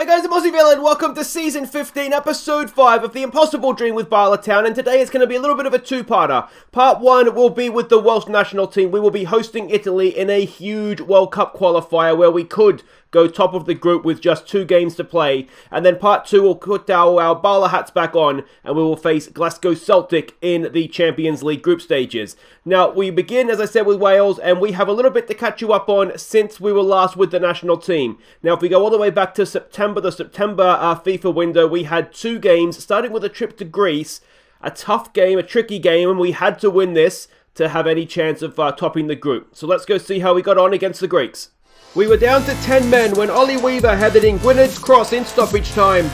guys, I'm Aussie Villain. Welcome to Season 15, Episode 5 of The Impossible Dream with Bala Town, and today is going to be a little bit of a two-parter. Part 1 will be with the Welsh national team. We will be hosting Italy in a huge World Cup qualifier where we could go top of the group with just 2 games to play. And then Part 2 will put our Bala hats back on, and we will face Glasgow Celtic in the Champions League group stages. Now, we begin, as I said, with Wales, and we have a little bit to catch you up on since we were last with the national team. Now, if we go all the way back to September, the September FIFA window, we had 2 games, starting with a trip to Greece. A tough game, a tricky game, and we had to win this to have any chance of topping the group. So let's go see how we got on against the Greeks. We were down to 10 men when Ollie Weaver headed in Gwyned's cross in stoppage time.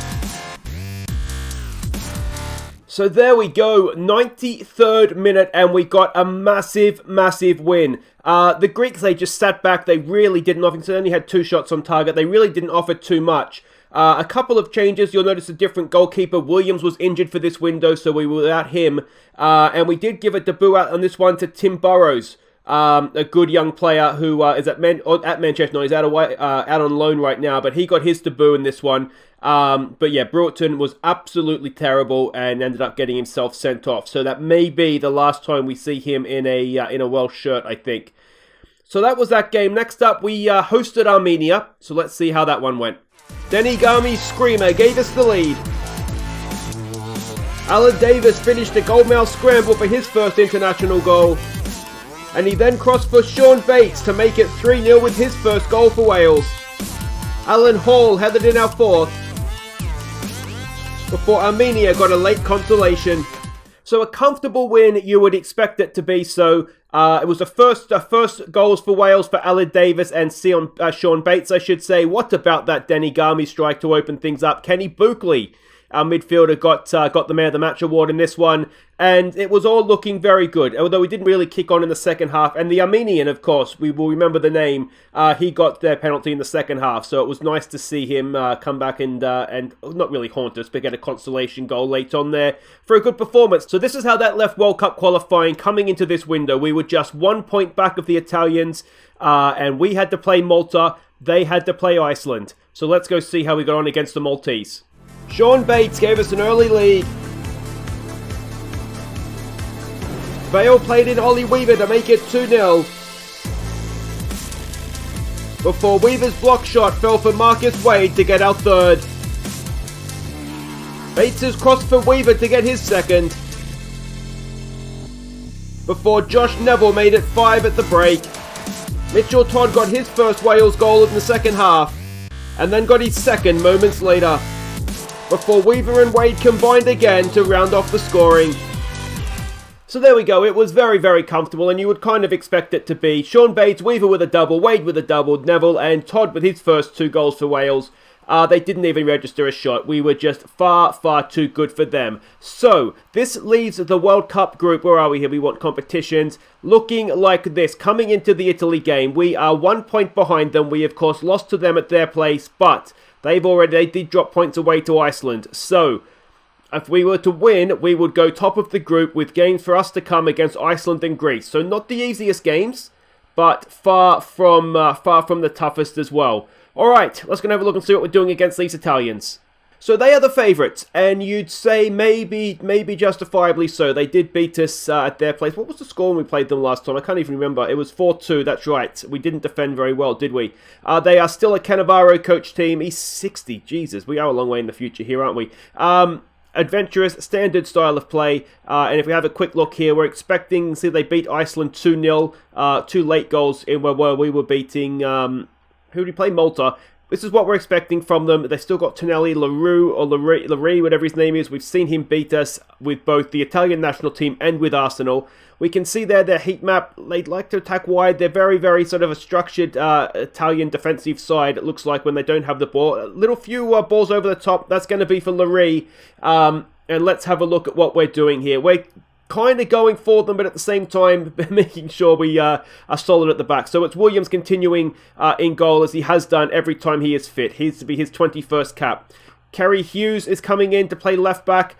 So there we go, 93rd minute, and we got a massive win. The Greeks, they just sat back. They really didn't offer, they only had 2 shots on target. They really didn't offer too much. A couple of changes. You'll notice a different goalkeeper. Williams was injured for this window, so we were without him. And we did give a debut out on this one to Tim Burrows, a good young player who is at Manchester. No, he's out on loan right now, but he got his debut in this one. But yeah, Broughton was absolutely terrible and ended up getting himself sent off. So that may be the last time we see him in a Welsh shirt, I think. So that was that game. Next up, we hosted Armenia. So let's see how that one went. Denny Gami's screamer gave us the lead. Alan Davis finished a goalmouth scramble for his first international goal. And he then crossed for Sean Bates to make it 3-0 with his first goal for Wales. Alan Hall headed in our fourth, before Armenia got a late consolation. So a comfortable win, you would expect it to be so. It was the first goals for Wales for Alan Davis and Sean Bates, I should say. What about that Denny Gami strike to open things up? Kenny Buckley, our midfielder, got the Man of the Match award in this one, and it was all looking very good, although we didn't really kick on in the second half. And the Armenian, of course, we will remember the name, he got their penalty in the second half, so it was nice to see him come back and not really haunt us, but get a consolation goal late on there for a good performance. So this is how that left World Cup qualifying coming into this window. We were just 1 point back of the Italians, and we had to play Malta, they had to play Iceland. So let's go see how we got on against the Maltese. Sean Bates gave us an early lead. Vale played in Ollie Weaver to make it 2-0. Before Weaver's block shot fell for Marcus Wade to get our third. Bates' cross for Weaver to get his second. Before Josh Neville made it 5 at the break. Mitchell Todd got his first Wales goal in the second half, and then got his second moments later. Before Weaver and Wade combined again to round off the scoring. So there we go, it was very comfortable, and you would kind of expect it to be. Sean Bates, Weaver with a double, Wade with a double, Neville and Todd with his first 2 goals for Wales. They didn't even register a shot. We were just far too good for them. So, this leaves the World Cup group, where are we here? We want competitions, looking like this. Coming into the Italy game, we are 1 point behind them. We, of course, lost to them at their place, but they did drop points away to Iceland. So, if we were to win, we would go top of the group with games for us to come against Iceland and Greece. So not the easiest games, but far from the toughest as well. Alright, let's go have a look and see what we're doing against these Italians. So they are the favourites, and you'd say maybe justifiably so. They did beat us at their place. What was the score when we played them last time? I can't even remember. It was 4-2, that's right. We didn't defend very well, did we? They are still a Cannavaro coach team. He's 60. Jesus, we are a long way in the future here, aren't we? Adventurous, standard style of play. And if we have a quick look here, we're expecting, see, they beat Iceland 2-0. 2 late goals in where we were beating, who did we play? Malta. This is what we're expecting from them. They've still got Tonelli, Larue, whatever his name is. We've seen him beat us with both the Italian national team and with Arsenal. We can see there their heat map. They'd like to attack wide. They're very sort of a structured Italian defensive side, it looks like, when they don't have the ball. A little few balls over the top. That's going to be for Larue. And let's have a look at what we're doing here. We're kind of going for them, but at the same time making sure we are solid at the back. So it's Williams continuing in goal, as he has done every time he is fit. He's to be his 21st cap. Kerry Hughes is coming in to play left back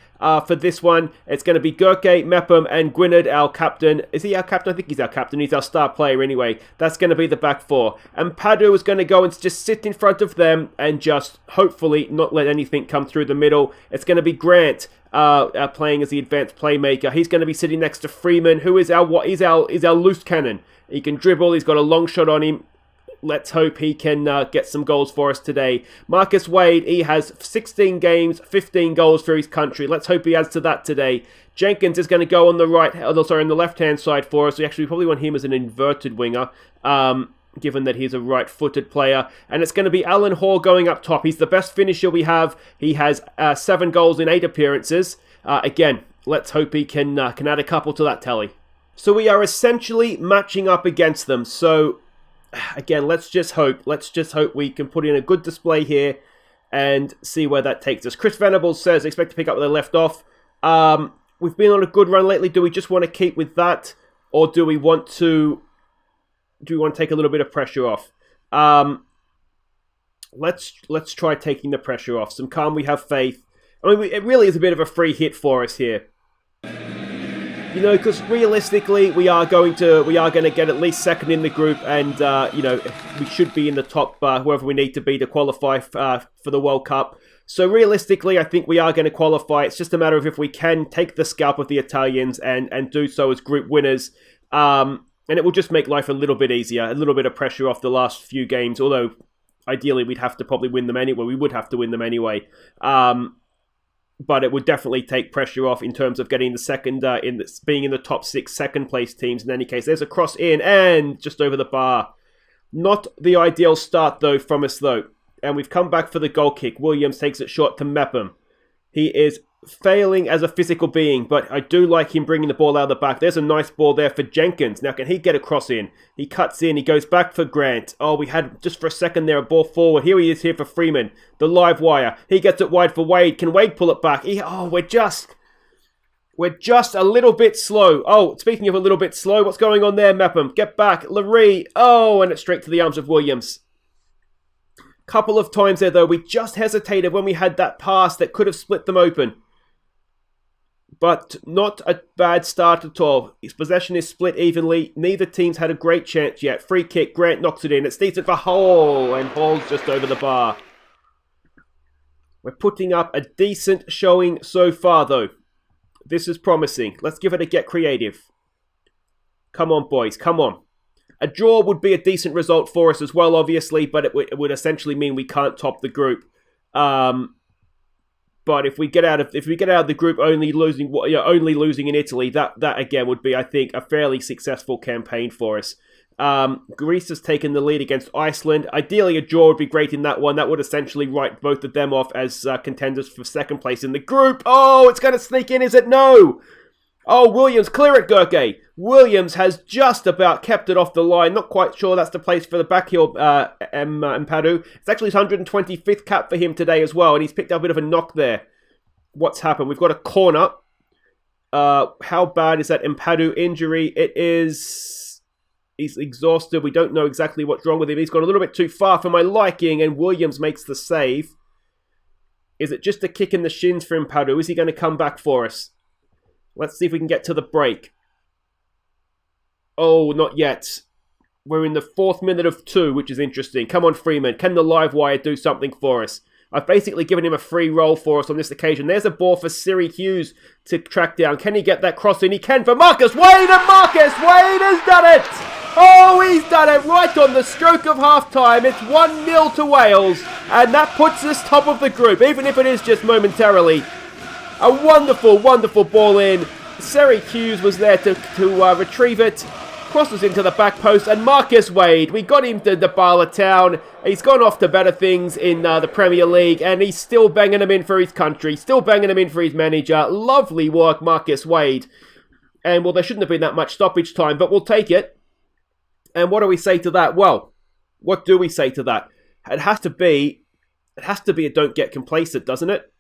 for this one. It's going to be Gurke, Mepham, and Gwynedd, our captain. Is he our captain? I think he's our captain. He's our star player anyway. That's going to be the back four. And Padu is going to go and just sit in front of them and just hopefully not let anything come through the middle. It's going to be Grant playing as the advanced playmaker. He's going to be sitting next to Freeman, who is our loose cannon. He can dribble. He's got a long shot on him. Let's hope he can get some goals for us today. Marcus Wade, he has 16 games, 15 goals for his country. Let's hope he adds to that today. Jenkins is going to go on the on the left-hand side for us. We actually probably want him as an inverted winger, given that he's a right-footed player. And it's going to be Alan Hall going up top. He's the best finisher we have. He has 7 goals in 8 appearances. Again, let's hope he can add a couple to that tally. So we are essentially matching up against them. So again, let's just hope we can put in a good display here and see where that takes us. Chris Venables says, expect to pick up where they left off. We've been on a good run lately. Do we just want to keep with that? Or do we want to take a little bit of pressure off? Let's try taking the pressure off. Some calm, we have faith. I mean, it really is a bit of a free hit for us here. You know, because realistically, we are going to get at least second in the group, and you know, we should be in the top whoever we need to be to qualify for the World Cup. So realistically, I think we are going to qualify. It's just a matter of if we can take the scalp of the Italians and do so as group winners, and it will just make life a little bit easier, a little bit of pressure off the last few games. Although ideally, we'd have to probably win them anyway. We would have to win them anyway. But it would definitely take pressure off in terms of getting the second, being in the top 6 second-place teams in any case. There's a cross in and just over the bar. Not the ideal start, though, from us, though. And we've come back for the goal kick. Williams takes it short to Mepham. He is failing as a physical being, but I do like him bringing the ball out of the back. There's a nice ball there for Jenkins. Now, can he get a cross in? He cuts in. He goes back for Grant. Oh, we had, just for a second there, a ball forward. Here he is here for Freeman. The live wire. He gets it wide for Wade. Can Wade pull it back? We're just a little bit slow. Oh, speaking of a little bit slow, what's going on there, Mepham? Get back. Laree. Oh, and it's straight to the arms of Williams. Couple of times there, though, we just hesitated when we had that pass that could have split them open. But not a bad start at all. His possession is split evenly. Neither team's had a great chance yet. Free kick. Grant knocks it in. It's decent for Hall. And Hall's just over the bar. We're putting up a decent showing so far, though. This is promising. Let's give it a get creative. Come on, boys. Come on. A draw would be a decent result for us as well, obviously. But it would essentially mean we can't top the group. But if we get out of the group only losing in Italy, that again would be, I think, a fairly successful campaign for us. Greece has taken the lead against Iceland. Ideally, a draw would be great in that one. That would essentially write both of them off as contenders for second place in the group. Oh, it's going to sneak in, is it? No! Oh, Williams, clear it, Gurke. Williams has just about kept it off the line. Not quite sure that's the place for the backheel, Mpadu. It's actually his 125th cap for him today as well, and he's picked up a bit of a knock there. What's happened? We've got a corner. How bad is that Mpadu injury? It is... He's exhausted. We don't know exactly what's wrong with him. He's gone a little bit too far for my liking, and Williams makes the save. Is it just a kick in the shins for Mpadu? Is he going to come back for us? Let's see if we can get to the break. Oh, not yet. We're in the 4th minute of 2, which is interesting. Come on, Freeman. Can the live wire do something for us? I've basically given him a free roll for us on this occasion. There's a ball for Siri Hughes to track down. Can he get that cross in? He can for Marcus Wade, and Marcus Wade has done it! Oh, he's done it right on the stroke of half-time. It's 1-0 to Wales, and that puts us top of the group, even if it is just momentarily. A wonderful, wonderful ball in. Siri Hughes was there to retrieve it. Crosses into the back post, and Marcus Wade, we got him to the Bala town. He's gone off to better things in the Premier League, and he's still banging them in for his country, still banging them in for his manager. Lovely work, Marcus Wade. And, well, there shouldn't have been that much stoppage time, but we'll take it. And what do we say to that? Well, what do we say to that? It has to be a don't get complacent, doesn't it?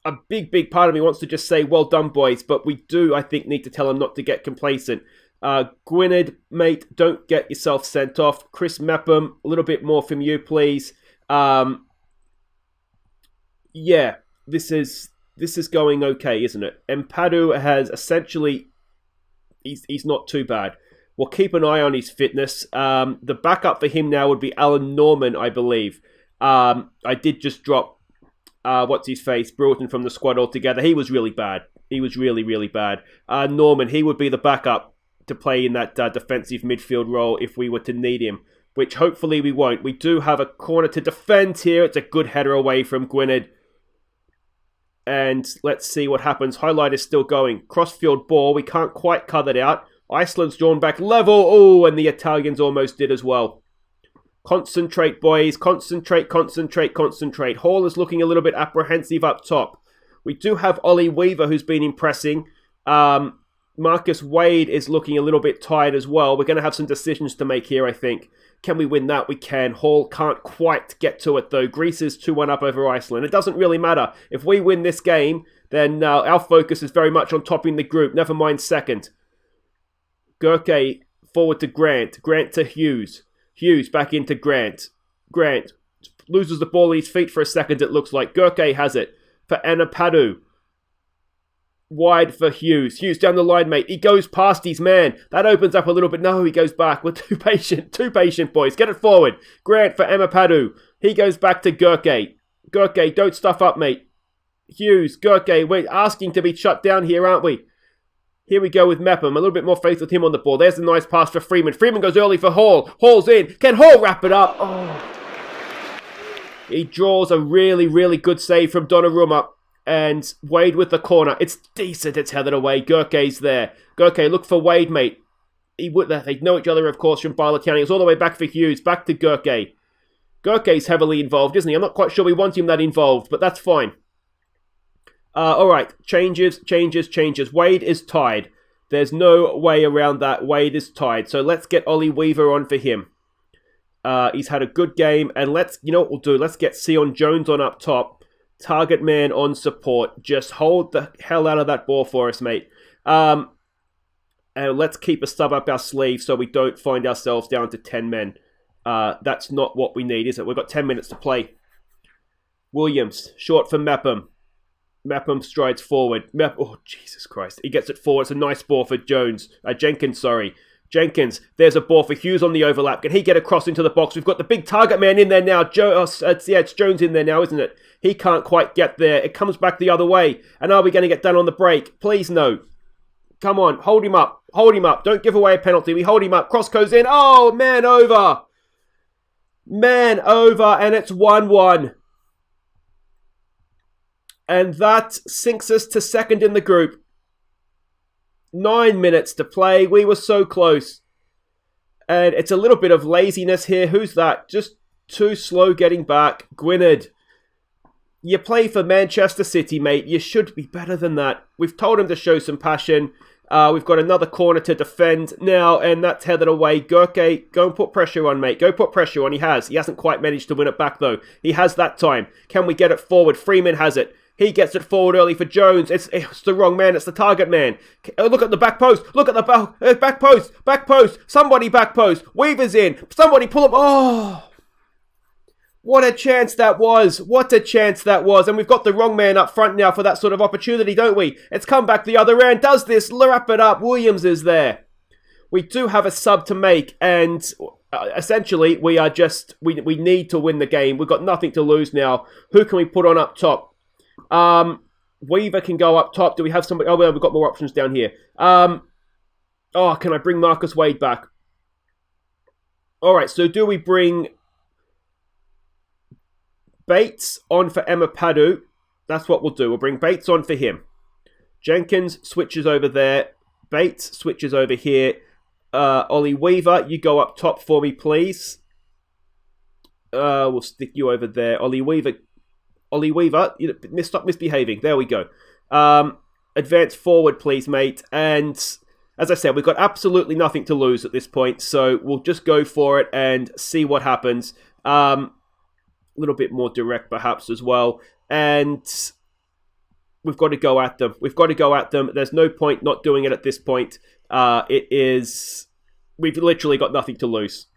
A big part of me wants to just say, well done, boys. But we do, I think, need to tell them not to get complacent. Gwynedd, mate, don't get yourself sent off. Chris Mepham, a little bit more from you, please. Yeah, this is going okay, isn't it? Empadu has essentially he's not too bad. We'll keep an eye on his fitness. The backup for him now would be Alan Norman, I believe. I did just drop what's his face, Broughton from the squad altogether. He was really bad. He was really, really bad. Norman, he would be the backup to play in that defensive midfield role if we were to need him, which hopefully we won't. We do have a corner to defend here. It's a good header away from Gwynedd. And let's see what happens. Highlight is still going. Crossfield ball. We can't quite cut it out. Iceland's drawn back level. Oh, and the Italians almost did as well. Concentrate, boys. Concentrate, concentrate, concentrate. Hall is looking a little bit apprehensive up top. We do have Ollie Weaver, who's been impressing. Marcus Wade is looking a little bit tired as well. We're going to have some decisions to make here, I think. Can we win that? We can. Hall can't quite get to it, though. Greece is 2-1 up over Iceland. It doesn't really matter. If we win this game, then our focus is very much on topping the group. Never mind second. Gurke forward to Grant. Grant to Hughes. Hughes back into Grant. Grant loses the ball at his feet for a second, it looks like. Gurke has it for Anapadu. Wide for Hughes. Hughes down the line, mate. He goes past his man. That opens up a little bit. No, he goes back. We're too patient. Too patient, boys. Get it forward. Grant for Amapadu. He goes back to Gurke. Gurke, don't stuff up, mate. Hughes, Gurke, we're asking to be shut down here, aren't we? Here we go with Mepham. A little bit more faith with him on the ball. There's a nice pass for Freeman. Freeman goes early for Hall. Hall's in. Can Hall wrap it up? Oh. He draws a really, really good save from Donnarumma. And Wade with the corner. It's decent. It's headed away. Gurke's there. Gurke, look for Wade, mate. They know each other, of course, from Bala. It's all the way back for Hughes. Back to Gurke. Gurke's heavily involved, isn't he? I'm not quite sure we want him that involved, but that's fine. Alright. Changes. Wade is tied. There's no way around that. Wade is tied. So let's get Ollie Weaver on for him. He's had a good game. And you know what we'll do? Let's get Sion Jones on up top. Target man on support. Just hold the hell out of that ball for us, mate. And let's keep a sub up our sleeve so we don't find ourselves down to 10 men. That's not what we need, is it? We've got 10 minutes to play. Williams, short for Mepham. Mepham strides forward. Oh, Jesus Christ. He gets it forward. It's a nice ball for Jenkins, sorry. Jenkins, there's a ball for Hughes on the overlap. Can he get across into the box? We've got the big target man in there now. It's Jones in there now, isn't it? He can't quite get there. It comes back the other way. And are we going to get done on the break? Please no. Come on, hold him up. Hold him up. Don't give away a penalty. We hold him up. Cross goes in. Oh, man over. Man over, and it's 1-1. And that sinks us to second in the group. 9 minutes to play. We were so close. And it's a little bit of laziness here. Who's that? Just too slow getting back. Gwynedd. You play for Manchester City, mate. You should be better than that. We've told him to show some passion. We've got another corner to defend now, and that's headed away. Gurke, go and put pressure on, mate. Go put pressure on. He has. He hasn't quite managed to win it back, though. He has that time. Can we get it forward? Freeman has it. He gets it forward early for Jones. It's the wrong man. It's the target man. Look at the back post. Look at the back post. Back post. Somebody back post. Weaver's in. Somebody pull him. Oh. What a chance that was. What a chance that was. And we've got the wrong man up front now for that sort of opportunity, don't we? It's come back the other end. Does this. Wrap it up. Williams is there. We do have a sub to make. And essentially, we are just... We need to win the game. We've got nothing to lose now. Who can we put on up top? Weaver can go up top. Do we have somebody? Oh, well, we've got more options down here. Can I bring Marcus Wade back? All right, so do we bring Bates on for Amapadu? That's what we'll do. We'll bring Bates on for him. Jenkins switches over there. Bates switches over here. Ollie Weaver, you go up top for me, please. We'll stick you over there. Ollie Weaver, stop misbehaving. There we go. Advance forward, please, mate. And as I said, we've got absolutely nothing to lose at this point, so we'll just go for it and see what happens. A little bit more direct, perhaps, as well. And we've got to go at them. There's no point not doing it at this point. We've literally got nothing to lose.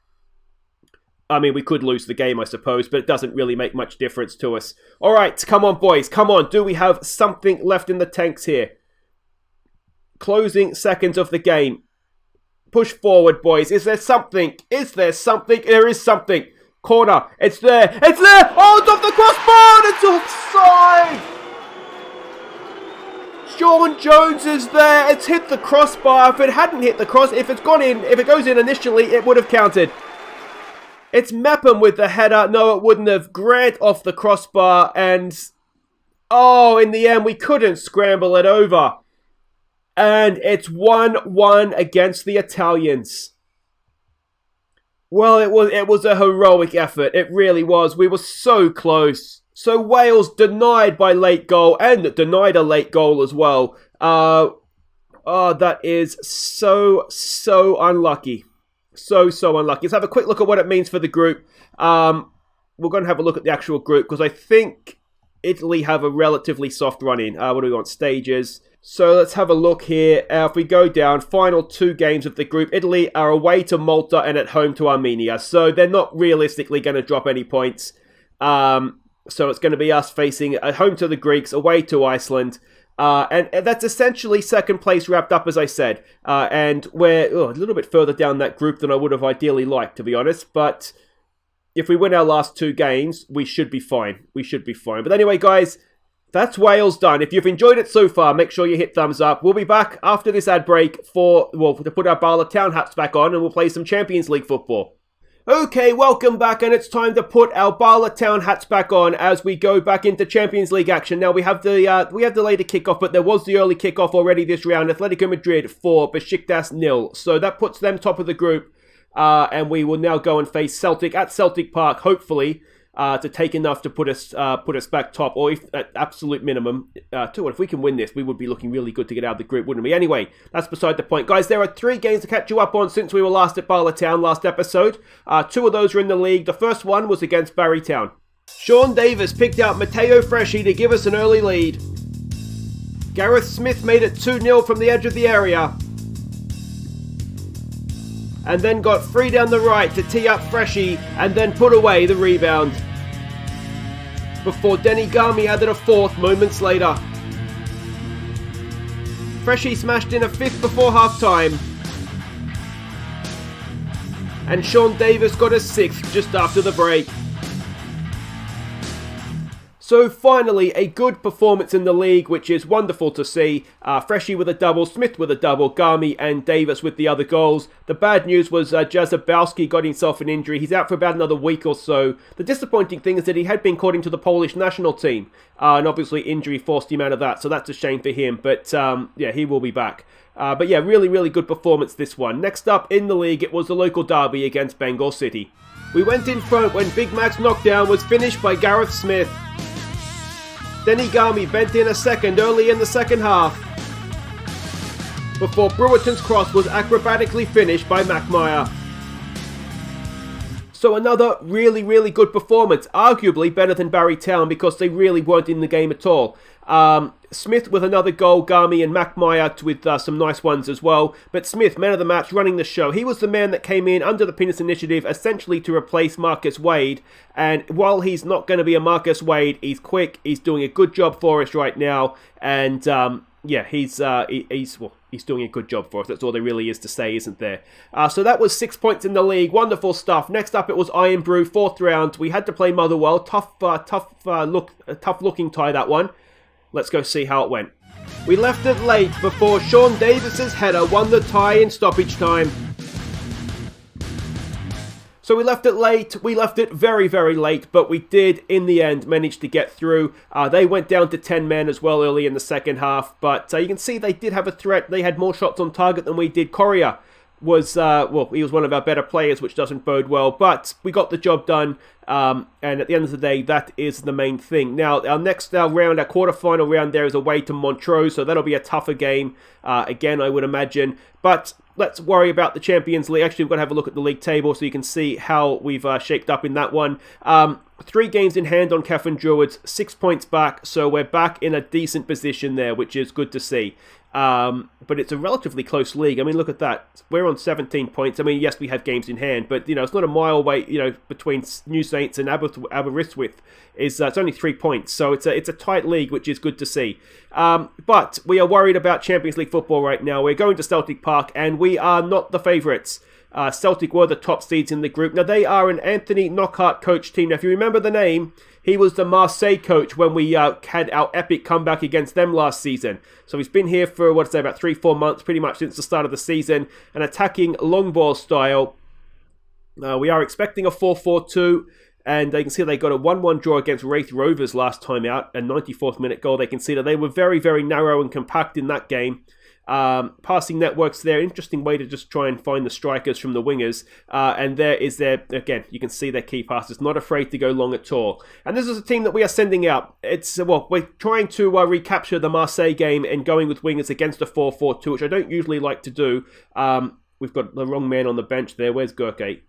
I mean, we could lose the game, I suppose, but it doesn't really make much difference to us. All right, come on, boys. Come on. Do we have something left in the tanks here? Closing seconds of the game. Push forward, boys. Is there something? Is there something? There is something. Corner. It's there. It's there. Oh, it's off the crossbar. It's offside. Sean Jones is there. It's hit the crossbar. If it hadn't hit the cross, if it goes in initially, it would have counted. It's Mepham with the header. No, it wouldn't have. Grant off the crossbar. And, oh, in the end, we couldn't scramble it over. And it's 1-1 against the Italians. Well, it was a heroic effort. It really was. We were so close. So Wales denied by late goal and denied a late goal as well. Oh, that is so unlucky. So unlucky. Let's have a quick look at what it means for the group. We're going to have a look at the actual group because I think Italy have a relatively soft run-in. What do we want? Stages. So let's have a look here. If we go down, final 2 games of the group, Italy are away to Malta and at home to Armenia. So they're not realistically going to drop any points. So it's going to be us facing at home to the Greeks, away to Iceland. And that's essentially second place wrapped up, as I said. And we're a little bit further down that group than I would have ideally liked, to be honest. But if we win our last 2 games, we should be fine. We should be fine. But anyway, guys, that's Wales done. If you've enjoyed it so far, make sure you hit thumbs up. We'll be back after this ad break to put our Bala Town hats back on and we'll play some Champions League football. Okay, welcome back, and it's time to put our Bala Town hats back on as we go back into Champions League action. Now we have the later kickoff, but there was the early kickoff already this round. Atletico Madrid 4, Besiktas 0. So that puts them top of the group, and we will now go and face Celtic at Celtic Park, hopefully. To take enough to put us back top, or if at absolute minimum, if we can win this, we would be looking really good to get out of the group, wouldn't we? Anyway, that's beside the point. Guys, there are 3 games to catch you up on since we were last at Bala Town last episode. 2 of those are in the league. The first one was against Barry Town. Sean Davis picked out Matteo Freschi to give us an early lead. Gareth Smith made it 2-0 from the edge of the area. And then got free down the right to tee up Freschi and then put away the rebound. Before Denny Gami added a 4th moments later. Freschi smashed in a 5th before half time. And Sean Davis got a 6th just after the break. So finally, a good performance in the league, which is wonderful to see. Freschi with a double, Smith with a double, Gami and Davis with the other goals. The bad news was Jazabowski got himself an injury. He's out for about another week or so. The disappointing thing is that he had been called into the Polish national team. And obviously injury forced him out of that, so that's a shame for him. But yeah, he will be back. But yeah, really good performance this one. Next up in the league, it was the local derby against Bengal City. We went in front when Big Mac's knockdown was finished by Gareth Smith. Denny Gami bent in a second early in the second half, before Brewerton's cross was acrobatically finished by McMire. So another really good performance, arguably better than Barry Town because they really weren't in the game at all. Smith with another goal, Gami and McMire with some nice ones as well. But Smith, man of the match, running the show. He was the man that came in under the Pinnis initiative essentially to replace Marcus Wade. And while he's not going to be a Marcus Wade, he's quick. He's doing a good job for us right now. And yeah, he's doing a good job for us. That's all there really is to say, isn't there? So that was 6 points in the league. Wonderful stuff. Next up, it was Iron Brew, 4th round. We had to play Motherwell. Tough looking tie, that one. Let's go see how it went. We left it late before Sean Davis's header won the tie in stoppage time. So we left it late. We left it very late, but we did, in the end, manage to get through. They went down to 10 men as well early in the second half, but you can see they did have a threat. They had more shots on target than we did. Correa was, he was one of our better players, which doesn't bode well, but we got the job done, and at the end of the day, that is the main thing. Now, our quarterfinal round there is away to Montreux, so that'll be a tougher game, again, I would imagine, but let's worry about the Champions League. Actually, we've got to have a look at the league table so you can see how we've shaped up in that one. 3 games in hand on Cavan Druids, 6 points back, so we're back in a decent position there, which is good to see. But it's a relatively close league. I mean, look at that. We're on 17 points. I mean, yes, we have games in hand, but, it's not a mile away, between New Saints and Aberystwyth. It's only 3 points. So it's a tight league, which is good to see. But we are worried about Champions League football right now. We're going to Celtic Park, and we are not the favourites. Celtic were the top seeds in the group. Now, they are an Anthony Knockhart coach team. Now, if you remember the name, he was the Marseille coach when we had our epic comeback against them last season. So he's been here for, about 3-4 months, pretty much since the start of the season, and attacking long ball style. We are expecting a 4-4-2, and you can see they got a 1-1 draw against Wraith Rovers last time out, a 94th minute goal. They can see that they were very, very narrow and compact in that game. Passing networks there, interesting way to just try and find the strikers from the wingers, and there is again, you can see their key passes, not afraid to go long at all. And this is a team that we are sending out. It's we're trying to recapture the Marseille game and going with wingers against a 4-4-2, which I don't usually like to do. We've got the wrong man on the bench there. Where's Gurke?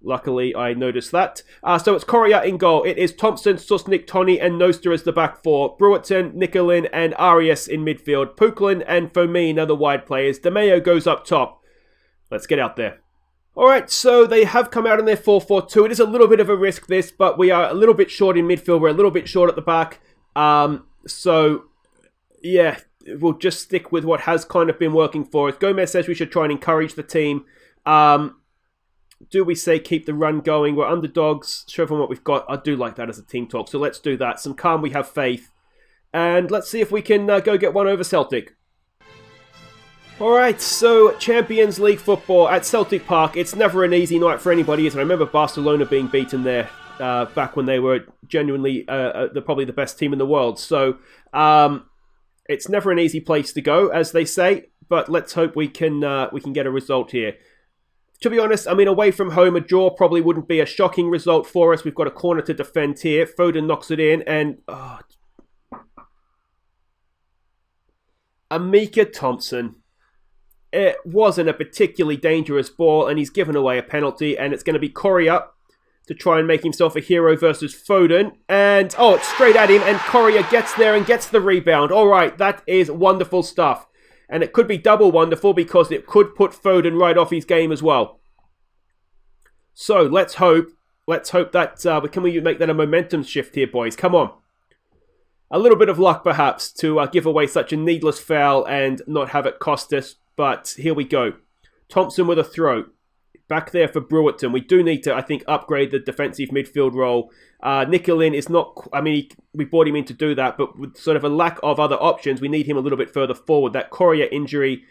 Luckily, I noticed that. So it's Correa in goal. It is Thompson, Susnik, Tony, and Noster as the back four. Brewerton, Nicolin, and Arias in midfield. Puklin and Fomin are the wide players. De Mayo goes up top. Let's get out there. Alright, so they have come out in their 4-4-2. It is a little bit of a risk, this, but we are a little bit short in midfield. We're a little bit short at the back. So, yeah, we'll just stick with what has kind of been working for us. Gomez says we should try and encourage the team. Do we say keep the run going? We're underdogs. Show them what we've got. I do like that as a team talk, so let's do that. Some calm, we have faith. And let's see if we can go get one over Celtic. Alright, so Champions League football at Celtic Park. It's never an easy night for anybody. I remember Barcelona being beaten there back when they were genuinely probably the best team in the world. So it's never an easy place to go, as they say. But let's hope we can get a result here. To be honest, I mean, away from home, a draw probably wouldn't be a shocking result for us. We've got a corner to defend here. Foden knocks it in, and Amika Thompson. It wasn't a particularly dangerous ball, and he's given away a penalty, and it's going to be Correa to try and make himself a hero versus Foden. And, it's straight at him, and Correa gets there and gets the rebound. All right, that is wonderful stuff. And it could be double wonderful because it could put Foden right off his game as well. So let's hope that can we make that a momentum shift here, boys? Come on. A little bit of luck perhaps to give away such a needless foul and not have it cost us. But here we go. Thompson with a throw. Back there for Brewerton. We do need to, I think, upgrade the defensive midfield role. Nicolin is not... I mean, we brought him in to do that, but with sort of a lack of other options, we need him a little bit further forward. That Correa injury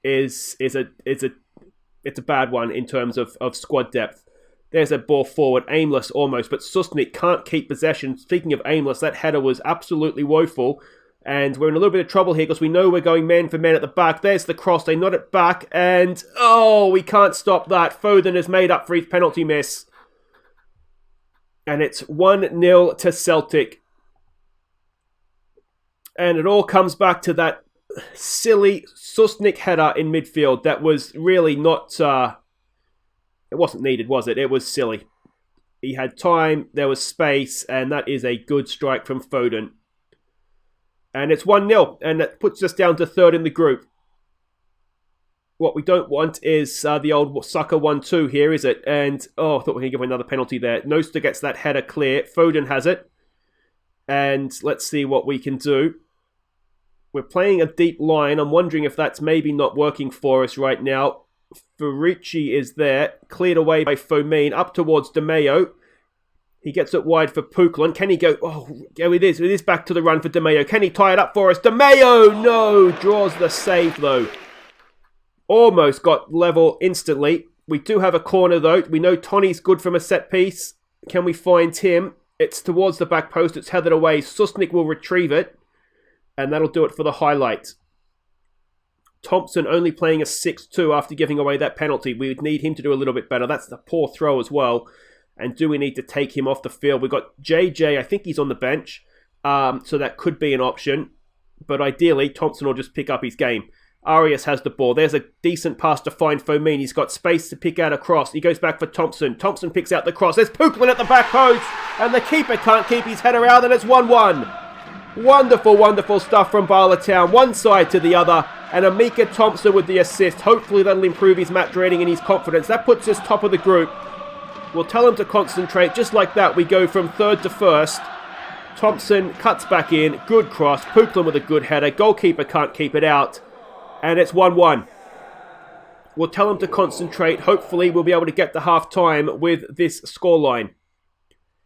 is a bad one in terms of squad depth. There's a ball forward, aimless almost, but Susnik can't keep possession. Speaking of aimless, that header was absolutely woeful. And we're in a little bit of trouble here because we know we're going man for man at the back. There's the cross. They nod it back. And, we can't stop that. Foden has made up for his penalty miss. And it's 1-0 to Celtic. And it all comes back to that silly Susnik header in midfield. That was really not... it wasn't needed, was it? It was silly. He had time. There was space. And that is a good strike from Foden. And it's 1-0, and that puts us down to third in the group. What we don't want is the old sucker 1-2 here, is it? And, I thought we were going to give another penalty there. Noster gets that header clear. Foden has it. And let's see what we can do. We're playing a deep line. I'm wondering if that's maybe not working for us right now. Ferrucci is there. Cleared away by Fomin. Up towards De Mayo. He gets it wide for Puklin. Can he go... it is back to the run for De Mayo. Can he tie it up for us? De Mayo! No! Draws the save, though. Almost got level instantly. We do have a corner, though. We know Tony's good from a set piece. Can we find him? It's towards the back post. It's headed away. Susnik will retrieve it. And that'll do it for the highlight. Thompson only playing a 6-2 after giving away that penalty. We would need him to do a little bit better. That's a poor throw as well. And do we need to take him off the field? We've got JJ, I think he's on the bench. So that could be an option. But ideally, Thompson will just pick up his game. Arias has the ball. There's a decent pass to find Fomin. He's got space to pick out a cross. He goes back for Thompson. Thompson picks out the cross. There's Puklin at the back post. And the keeper can't keep his header out. And it's 1-1. Wonderful, wonderful stuff from Bala Town. One side to the other. And Amika Thompson with the assist. Hopefully that'll improve his match rating and his confidence. That puts us top of the group. We'll tell him to concentrate. Just like that, we go from third to first. Thompson cuts back in. Good cross. Puklan with a good header. Goalkeeper can't keep it out. And it's 1-1. We'll tell him to concentrate. Hopefully we'll be able to get to half-time with this scoreline.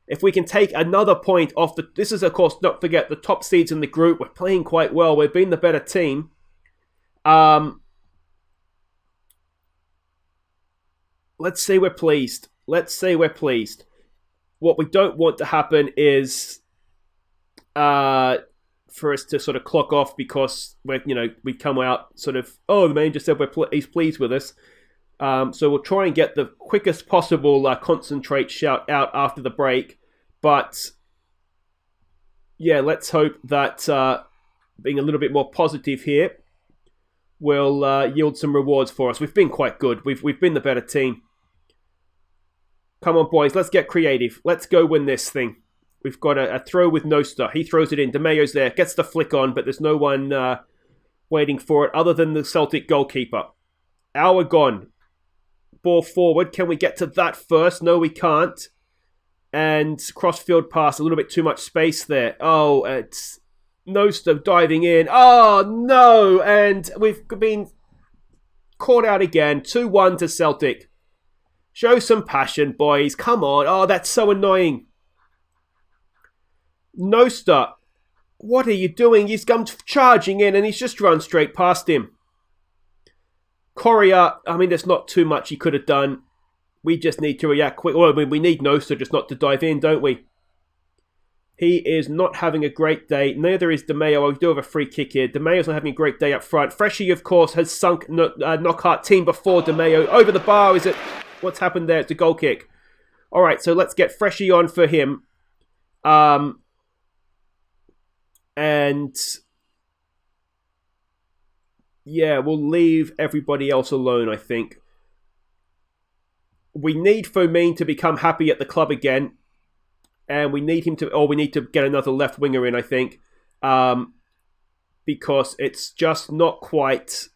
If we can take another point off the... This is, of course, don't forget, the top seeds in the group. We're playing quite well. We've been the better team. Let's say we're pleased. Let's say we're pleased. What we don't want to happen is for us to sort of clock off because we come out sort of, oh, the manager said he's pleased with us. So we'll try and get the quickest possible concentrate shout out after the break. But yeah, let's hope that being a little bit more positive here will yield some rewards for us. We've been quite good. We've been the better team. Come on, boys. Let's get creative. Let's go win this thing. We've got a throw with Nosta. He throws it in. De Meo's there. Gets the flick on, but there's no one waiting for it other than the Celtic goalkeeper. Hour gone. Ball forward. Can we get to that first? No, we can't. And cross-field pass. A little bit too much space there. Oh, it's Nosta diving in. Oh, no. And we've been caught out again. 2-1 to Celtic. Show some passion, boys. Come on. Oh, that's so annoying. Nosta, what are you doing? He's come charging in and he's just run straight past him. Correa, I mean, there's not too much he could have done. We just need to react quick. Well, I mean, we need Nosta just not to dive in, don't we? He is not having a great day. Neither is De Meo. We do have a free kick here. De Meo's not having a great day up front. Freshie, of course, has sunk Knockhart team before De Meo. Over the bar, is it? What's happened there? It's a goal kick. All right, so let's get Freshie on for him. And yeah, we'll leave everybody else alone, I think. We need Fomin to become happy at the club again. And we need him to, or we need to get another left winger in, I think. Because it's just not quite,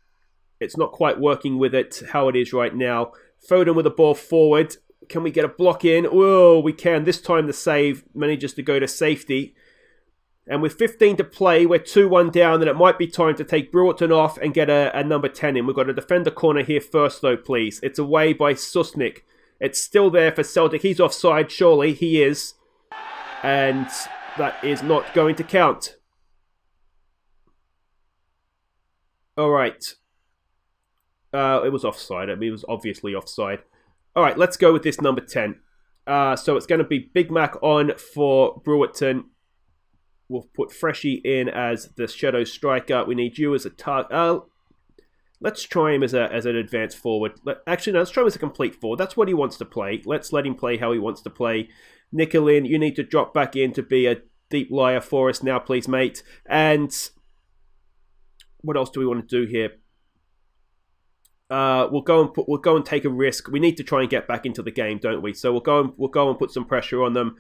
working with it how it is right now. Foden with the ball forward. Can we get a block in? Oh, we can. This time the save manages to go to safety. And with 15 to play, we're 2-1 down, and it might be time to take Brewerton off and get a number 10 in. We've got a defender corner here first, though, please. It's away by Susnik. It's still there for Celtic. He's offside, surely. He is. And that is not going to count. All right. It was offside. I mean, it was obviously offside. All right, let's go with this number 10. So it's going to be Big Mac on for Brewerton. We'll put Freshie in as the shadow striker. We need you as a target. Let's try him as an advanced forward. Actually, no, let's try him as a complete forward. That's what he wants to play. Let's let him play how he wants to play. Nicolin, you need to drop back in to be a deep liar for us now, please, mate. And what else do we want to do here? We'll go and take a risk. We need to try and get back into the game, don't we? So we'll go and put some pressure on them.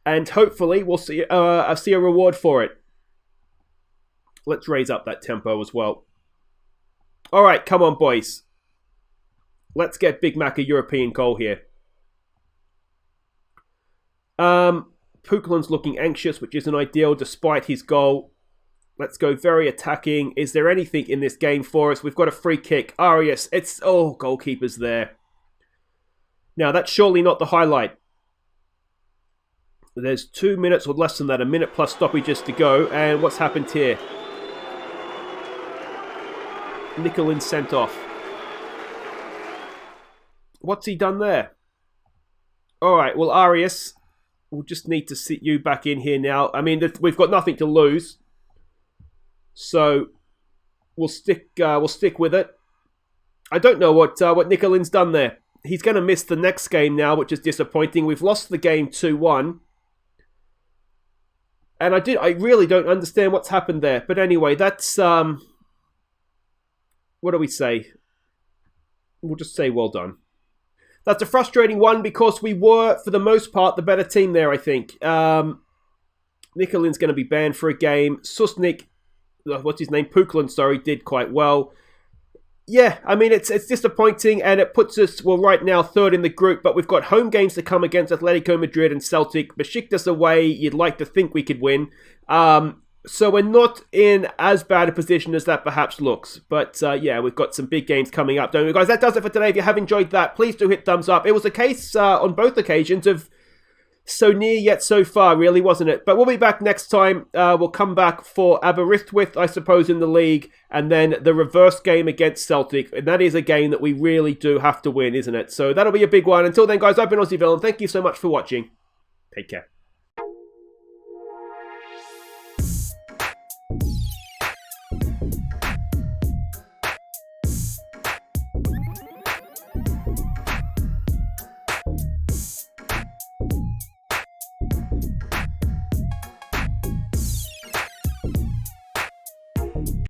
And hopefully we'll see a reward for it. Let's raise up that tempo as well. All right, come on, boys. Let's get Big Mac a European goal here. Puklan's looking anxious, which isn't ideal despite his goal. Let's go very attacking. Is there anything in this game for us? We've got a free kick. Arias, goalkeeper's there. Now, that's surely not the highlight. There's 2 minutes or less than that, a minute plus stoppages to go. And what's happened here? Nicolin sent off. What's he done there? All right, well, Arias, we'll just need to sit you back in here now. I mean, we've got nothing to lose. So we'll stick with it. I don't know what Nicolin's done there. He's going to miss the next game now, which is disappointing. We've lost the game 2-1. And I really don't understand what's happened there. But anyway, that's what do we say? We'll just say well done. That's a frustrating one because we were, for the most part, the better team there, I think. Nikolin's going to be banned for a game. Susnik, Puklan, did quite well. Yeah, I mean, it's disappointing, and it puts us, well, right now, third in the group, but we've got home games to come against Atletico Madrid and Celtic. Besiktas away, you'd like to think we could win. So we're not in as bad a position as that perhaps looks. But yeah, we've got some big games coming up, don't we, guys? That does it for today. If you have enjoyed that, please do hit thumbs up. It was a case on both occasions of so near yet so far, really, wasn't it? But we'll be back next time. We'll come back for Aberystwyth, I suppose, in the league, and then the reverse game against Celtic. And that is a game that we really do have to win, isn't it? So that'll be a big one. Until then, guys, I've been Aussie Villain. Thank you so much for watching. Take care.